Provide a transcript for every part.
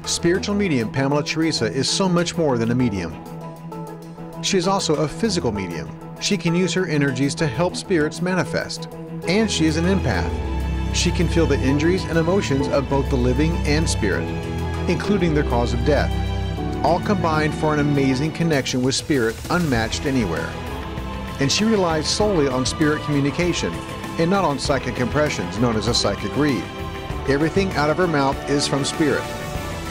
Spiritual medium Pamela Theresa is so much more than a medium. She is also a physical medium. She can use her energies to help spirits manifest. And she is an empath. She can feel the injuries and emotions of both the living and spirit, including their cause of death, all combined for an amazing connection with spirit unmatched anywhere. And she relies solely on spirit communication and not on psychic impressions known as a psychic read. Everything out of her mouth is from spirit,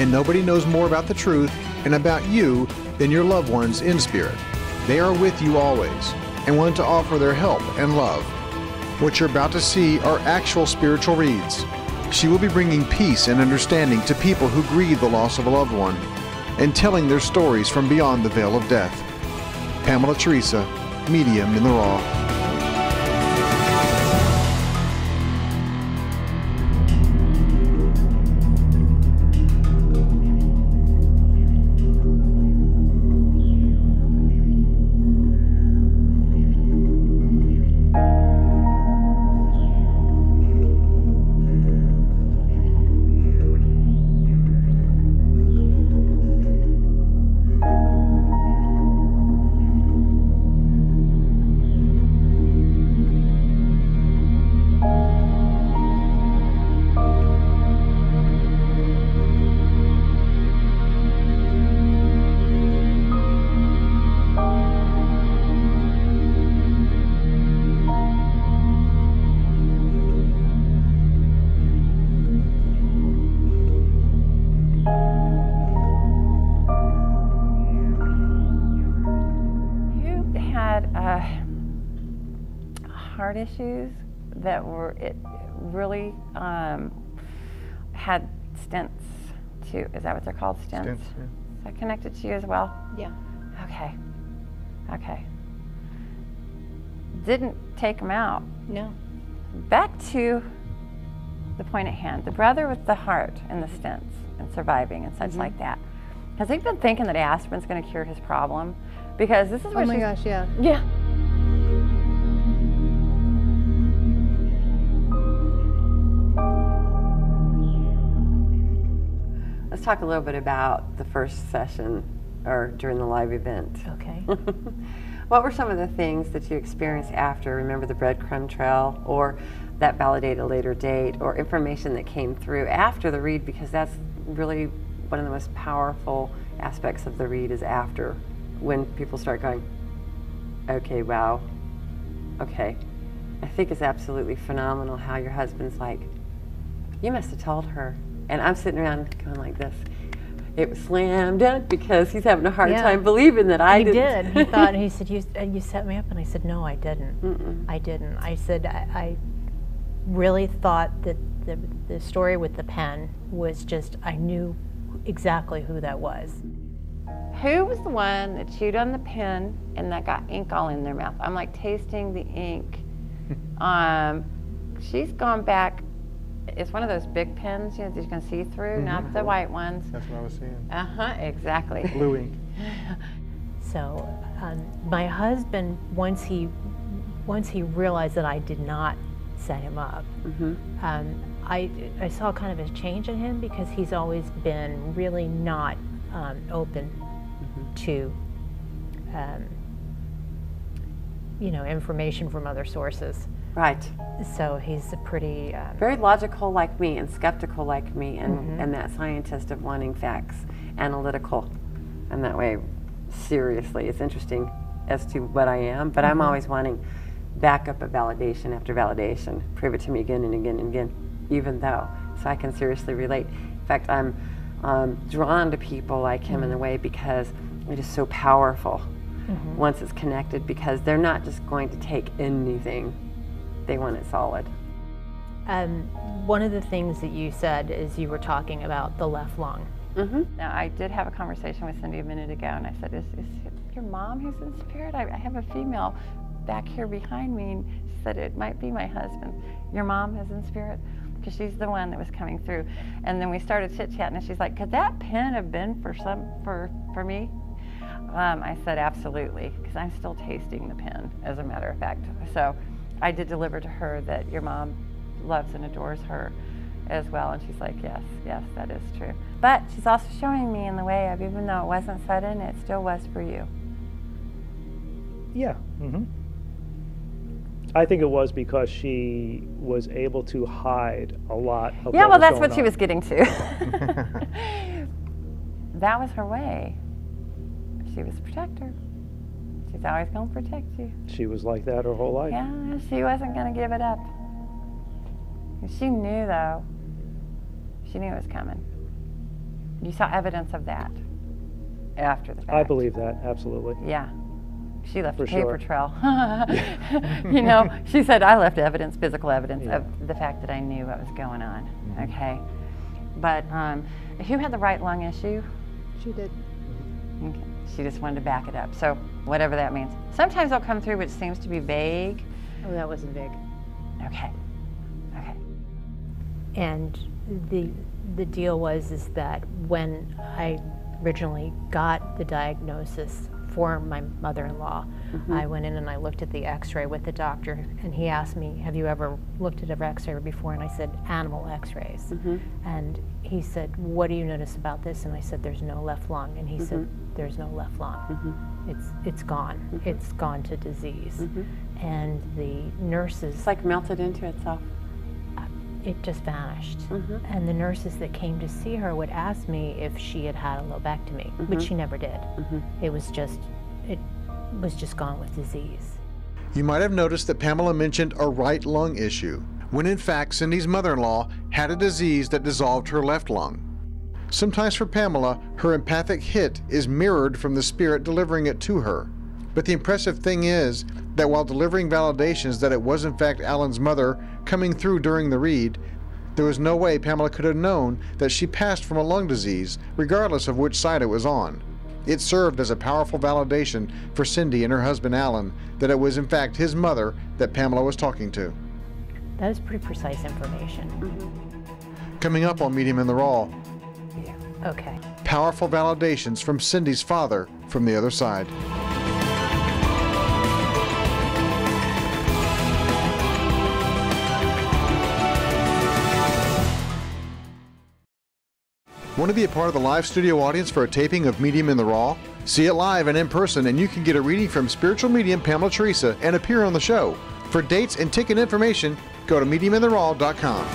and nobody knows more about the truth and about you than your loved ones in spirit. They are with you always and want to offer their help and love. What you're about to see are actual spiritual reads. She will be bringing peace and understanding to people who grieve the loss of a loved one and telling their stories from beyond the veil of death. Pamela Theresa, medium in the raw. Heart issues that were, it really had stents too. Is that what they're called, stents? Stents, yeah. Is that connected to you as well? Yeah. Okay. Okay. Didn't take them out. No. Back to the point at hand. The brother with the heart and the stents and surviving and such like that. Has he been thinking that aspirin's going to cure his problem? Because this is what oh my gosh, yeah. Yeah. Let's talk a little bit about the first session, or during the live event. Okay. What were some of the things that you experienced after? Remember the breadcrumb trail, or that validated a later date, or information that came through after the read? Because that's really one of the most powerful aspects of the read, is after, when people start going, okay, wow, okay. I think it's absolutely phenomenal how your husband's like, you must have told her. And I'm sitting around going like this. It was slam dunk, because he's having a hard time believing that I didn't. He did. He thought, he said, you set me up. And I said, no, I didn't. I didn't. I said, I really thought that the story with the pen was just, I knew exactly who that was. Who was the one that chewed on the pen and that got ink all in their mouth? I'm like tasting the ink. She's gone back. It's one of those big pens, you know, that you can see through, not the white ones. That's what I was seeing. Exactly. Blue ink. So my husband, once he realized that I did not set him up, I saw kind of a change in him, because he's always been really not open to you know, information from other sources. Right. So he's a pretty... very logical like me, and skeptical like me, and that scientist of wanting facts, analytical. And that way, seriously, it's interesting as to what I am, but I'm always wanting backup of validation after validation. Prove it to me again and again and again, even though, so I can seriously relate. In fact, I'm drawn to people like him in a way, because it is so powerful once it's connected, because they're not just going to take anything. They want it solid. One of the things that you said is you were talking about the left lung. Now, I did have a conversation with Cindy a minute ago, and I said, is it your mom who's in spirit? I have a female back here behind me, and she said, it might be my husband. Your mom is in spirit? Because she's the one that was coming through. And then we started chit-chatting, and she's like, could that pen have been for me? I said, absolutely, because I'm still tasting the pen, as a matter of fact. So I did deliver to her that your mom loves and adores her, as well. And she's like, yes, yes, that is true. But she's also showing me in the way of, even though it wasn't sudden, it still was for you. Yeah. I think it was because she was able to hide a lot of Yeah, what well, was that's going what she on. was getting to. That was her way. She was a protector. She's always going to protect you. She was like that her whole life. Yeah, she wasn't going to give it up. She knew, though. She knew it was coming. You saw evidence of that after the fact. I believe that, absolutely. Yeah. She left For a paper sure. trail. You know, she said, I left evidence, physical evidence Yeah. of the fact that I knew what was going on. Okay. But who had the right lung issue? She did. Okay. She just wanted to back it up. So whatever that means. Sometimes they'll come through which seems to be vague. Oh, that wasn't big. Okay. Okay. And the deal is that when I originally got the diagnosis for my mother-in-law, I went in and I looked at the x-ray with the doctor, and he asked me, have you ever looked at an x-ray before? And I said, animal x-rays. And he said, what do you notice about this? And I said, there's no left lung. And he said, there's no left lung. It's gone. It's gone to disease. And the nurses, It's like melted into itself. it just vanished. And the nurses that came to see her would ask me if she had had a lobectomy, which she never did. It was just gone with disease. You might have noticed that Pamela mentioned a right lung issue, when in fact Cindy's mother-in-law had a disease that dissolved her left lung. Sometimes for Pamela, her empathic hit is mirrored from the spirit delivering it to her. But the impressive thing is that while delivering validations that it was in fact Alan's mother coming through during the read, there was no way Pamela could have known that she passed from a lung disease, regardless of which side it was on. It served as a powerful validation for Cindy and her husband Alan that it was in fact his mother that Pamela was talking to. That is pretty precise information. Coming up on Medium in the Raw, Okay. powerful validations from Cindy's father from the other side. Want to be a part of the live studio audience for a taping of Medium in the Raw? See it live and in person, and you can get a reading from spiritual medium Pamela Theresa and appear on the show. For dates and ticket information, go to mediumintheraw.com.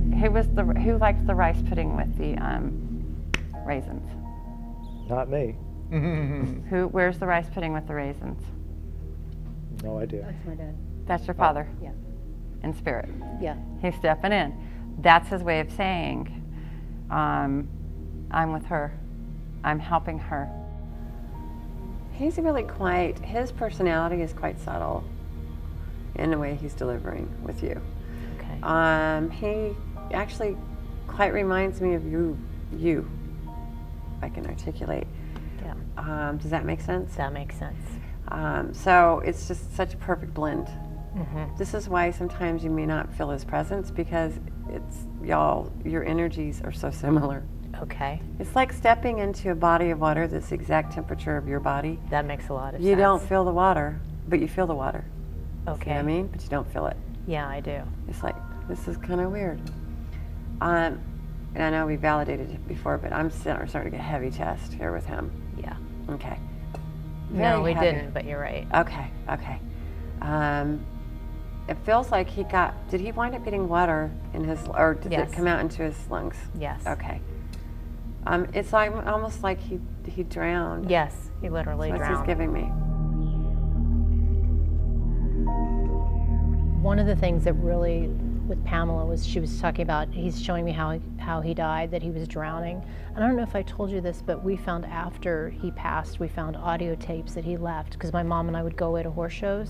Who likes the rice pudding with the raisins? Not me. Where's the rice pudding with the raisins? No idea. That's my dad. That's your father Yeah. in spirit. Yeah. He's stepping in. That's his way of saying, I'm with her. I'm helping her. He's really quite, his personality is quite subtle in the way he's delivering with you. Okay. He actually quite reminds me of you, if I can articulate. Yeah. Does that make sense? That makes sense. So it's just such a perfect blend. This is why sometimes you may not feel his presence, because it's your energies are so similar. Okay. It's like stepping into a body of water that's the exact temperature of your body. That makes a lot of sense. You don't feel the water, but you feel the water. Okay. See what I mean? But you don't feel it. Yeah, I do. It's like, this is kind of weird. And I know we validated it before, but I'm starting to get heavy chest here with him. Yeah. Okay. No, Very we heavy. didn't, but you're right. Okay, okay. It feels like did he wind up getting water in his, or did Yes. it come out into his lungs? Yes. Okay. It's like almost like he drowned. Yes, he literally That's what drowned. he's giving me. One of the things that really, with Pamela, was she was talking about, he's showing me how he died, that he was drowning. And I don't know if I told you this, but we found after he passed, we found audio tapes that he left, because my mom and I would go away to horse shows.